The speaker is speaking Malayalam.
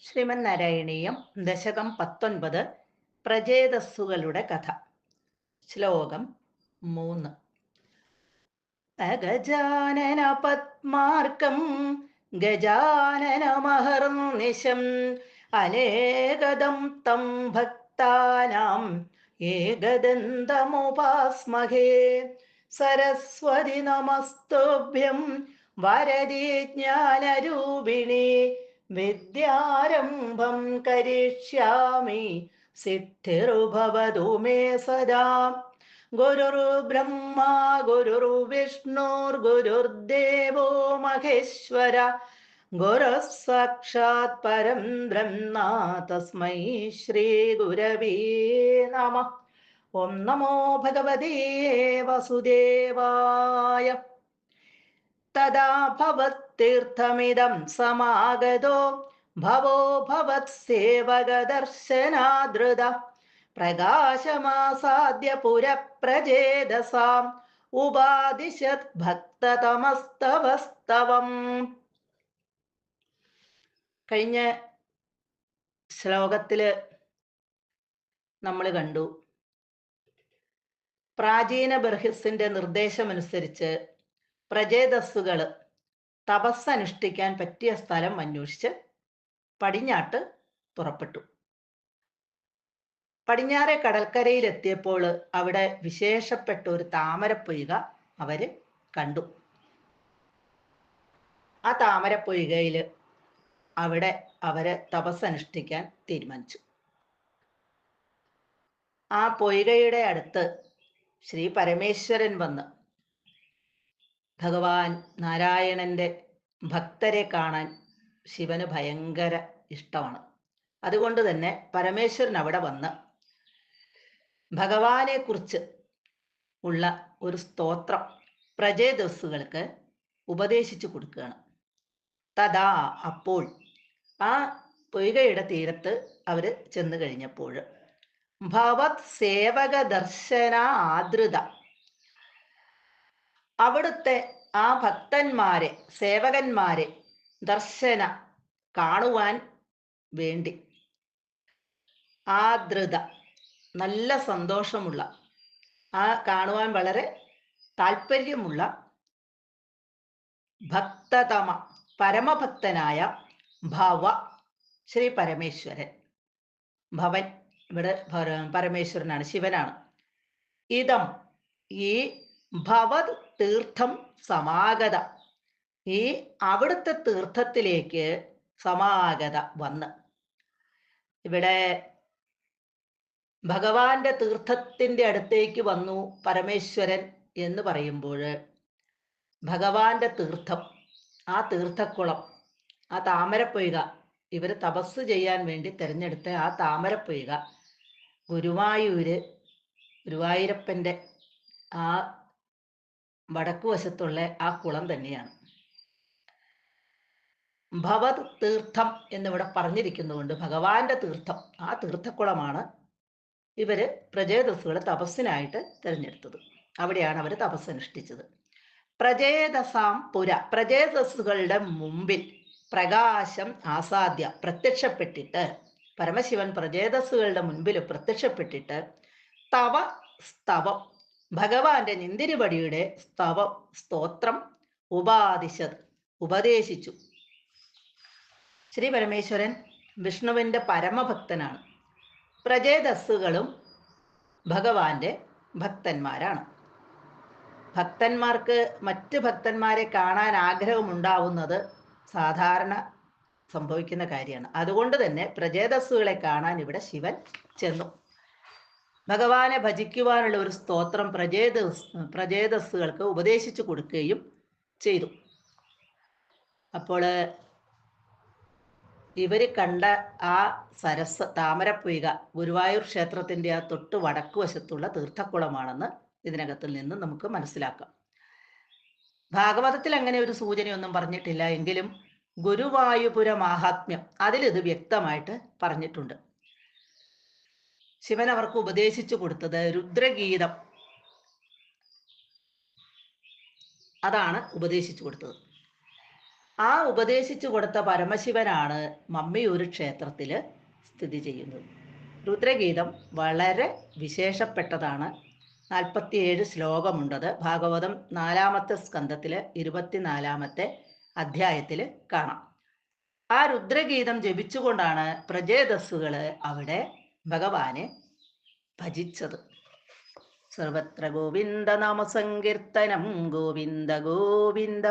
ശ്രീമന്നാരായണീയം ദശകം 19 പ്രചേതസ്സുകളുടെ കഥ. ശ്ലോകം 3. അഗജാനന പത്മാർക്കം ഗജാനനമഹർനിശം അനേകദം തം ഭക്താനാം ഏകദന്തമുപാസ്മഹേ. സരസ്വതി നമസ്തുഭ്യം വരദേ ജ്ഞാനരൂപിണി വിദ്യാരംഭം കരിഷ്യാമി സിദ്ധിർഭവതു മേ സദാ. ഗുരുർബ്രഹ്മ ഗുരുർവിഷ്ണുർഗുരുർദേവോ മഹേശ്വര ഗുരുഃ സാക്ഷാത് പരം ബ്രഹ്മ തസ്മൈ ശ്രീ ഗുരവേ നമഃ. ഓം നമോ ഭഗവതേ വസുദേവായ. തദാ ഭവത്തീർത്ഥമിദം സമാഗതോ ഭവോ ഭവത്സേവകദർശനാദൃത പ്രകാശമാസാദ്യ പുരപ്രചേതസാം ഉപാദിശത് ഭക്തതമസ്തവസ്തവം. കഴിഞ്ഞ ശ്ലോകത്തില് നമ്മൾ കണ്ടു, പ്രാചീന ബർഹിസിന്റെ നിർദ്ദേശമനുസരിച്ച് പ്രചേതസ്സുകൾ തപസ്സനുഷ്ഠിക്കാൻ പറ്റിയ സ്ഥലം അന്വേഷിച്ച് പടിഞ്ഞാട്ട് പുറപ്പെട്ടു. പടിഞ്ഞാറെ കടൽക്കരയിലെത്തിയപ്പോൾ അവിടെ വിശേഷപ്പെട്ട ഒരു താമരപ്പൊയ്ക അവര് കണ്ടു. ആ താമരപ്പൊയ്കയിൽ അവിടെ അവര് തപസ്സനുഷ്ഠിക്കാൻ തീരുമാനിച്ചു. ആ പൊയ്കയുടെ അടുത്ത് ശ്രീ പരമേശ്വരൻ വന്ന് ഭഗവാൻ നാരായണന്റെ ഭക്തരെ കാണാൻ ശിവന് ഭയങ്കര ഇഷ്ടമാണ്. അതുകൊണ്ട് തന്നെ പരമേശ്വരൻ അവിടെ വന്ന് ഭഗവാനെ കുറിച്ച് ഉള്ള ഒരു സ്തോത്രം പ്രചേതസ്സുകൾക്ക് ഉപദേശിച്ചു കൊടുക്കുകയാണ്. തഥാ അപ്പോൾ ആ പൊയ്കയുടെ തീരത്ത് അവര് ചെന്ന് കഴിഞ്ഞപ്പോൾ ഭവത് സേവക ദർശന ആദൃത, അവിടുത്തെ ആ ഭക്തന്മാരെ സേവകന്മാരെ ദർശന കാണുവാൻ വേണ്ടി, ആദൃത നല്ല സന്തോഷമുള്ള, ആ കാണുവാൻ വളരെ താല്പര്യമുള്ള ഭക്തതമ പരമഭക്തനായ ഭവ ശ്രീ പരമേശ്വരൻ. ഭവൻ ഇവിടെ പരമേശ്വരനാണ്, ശിവനാണ്. ഇതം ഈ ഭവത് തീർത്ഥം സമാഗത, ഈ അവിടുത്തെ തീർത്ഥത്തിലേക്ക് സമാഗത വന്ന്. ഇവിടെ ഭഗവാന്റെ തീർത്ഥത്തിന്റെ അടുത്തേക്ക് വന്നു പരമേശ്വരൻ എന്ന് പറയുമ്പോൾ ഭഗവാന്റെ തീർത്ഥം, ആ തീർത്ഥക്കുളം, ആ താമരപ്പൊയ്ക, ഇവർ തപസ് ചെയ്യാൻ വേണ്ടി തിരഞ്ഞെടുത്ത ആ താമരപ്പൊയ്ക ഗുരുവായൂരപ്പന്റെ ആ വടക്കുവശത്തുള്ള ആ കുളം തന്നെയാണ്. ഭവത് തീർത്ഥം എന്നിവിടെ പറഞ്ഞിരിക്കുന്നതുകൊണ്ട് ഭഗവാന്റെ തീർത്ഥം, ആ തീർത്ഥക്കുളമാണ് ഇവര് പ്രചേതസ്സുകൾ തപസ്സിനായിട്ട് തിരഞ്ഞെടുത്തത്. അവിടെയാണ് അവർ തപസ്സനുഷ്ഠിച്ചത്. പ്രചേതസാം പുര, പ്രചേതസ്സുകളുടെ മുമ്പിൽ പ്രകാശം ആസാദ്യ പ്രത്യക്ഷപ്പെട്ടിട്ട്, പരമശിവൻ പ്രചേതസ്സുകളുടെ മുൻപിൽ പ്രത്യക്ഷപ്പെട്ടിട്ട് തവ സ്തവം, ഭഗവാന്റെ നിന്തിരിപടിയുടെ സ്തോത്രം ഉപാദിശത് ഉപദേശിച്ചു. ശ്രീ പരമേശ്വരൻ വിഷ്ണുവിന്റെ പരമഭക്തനാണ്. പ്രചേതസ്സുകളും ഭഗവാന്റെ ഭക്തന്മാരാണ്. ഭക്തന്മാർക്ക് മറ്റ് ഭക്തന്മാരെ കാണാൻ ആഗ്രഹമുണ്ടാവുന്നത് സാധാരണ സംഭവിക്കുന്ന കാര്യമാണ്. അതുകൊണ്ട് തന്നെ പ്രചേതസ്സുകളെ കാണാൻ ഇവിടെ ശിവൻ ചെന്നു. ഭഗവാനെ ഭജിക്കുവാനുള്ള ഒരു സ്തോത്രം പ്രചേതസ്സുകൾക്ക് ഉപദേശിച്ചു കൊടുക്കുകയും ചെയ്തു. അപ്പോൾ ഇവര് കണ്ട ആ സരസ് താമരപ്പൊയ്ക ഗുരുവായൂർ ക്ഷേത്രത്തിന്റെ ആ തൊട്ട് വടക്കുവശത്തുള്ള തീർത്ഥക്കുളമാണെന്ന് ഇതിനകത്തിൽ നിന്ന് നമുക്ക് മനസ്സിലാക്കാം. ഭാഗവതത്തിൽ അങ്ങനെ ഒരു സൂചനയൊന്നും പറഞ്ഞിട്ടില്ല, എങ്കിലും ഗുരുവായൂപുര മാഹാത്മ്യം അതിലിത് വ്യക്തമായിട്ട് പറഞ്ഞിട്ടുണ്ട്. ശിവൻ അവർക്ക് ഉപദേശിച്ചു കൊടുത്തത് രുദ്രഗീതം, അതാണ് ഉപദേശിച്ചു കൊടുത്തത്. ആ ഉപദേശിച്ചു കൊടുത്ത പരമശിവനാണ് മമ്മിയൂർ ക്ഷേത്രത്തിൽ സ്ഥിതി ചെയ്യുന്നത്. രുദ്രഗീതം വളരെ വിശേഷപ്പെട്ടതാണ്. 47 ശ്ലോകമുണ്ടത്. ഭാഗവതം 4-ാമത്തെ സ്കന്ധത്തിൽ 24-ാമത്തെ അധ്യായത്തിൽ കാണാം. ആ രുദ്രഗീതം ജപിച്ചുകൊണ്ടാണ് പ്രജേതസ്സുകൾ അവിടെ ഭഗവാനെ ഭജിച്ചത്. സർവത്ര ഗോവിന്ദ നാമ സങ്കീർത്തനം ഗോവിന്ദ ഗോവിന്ദ.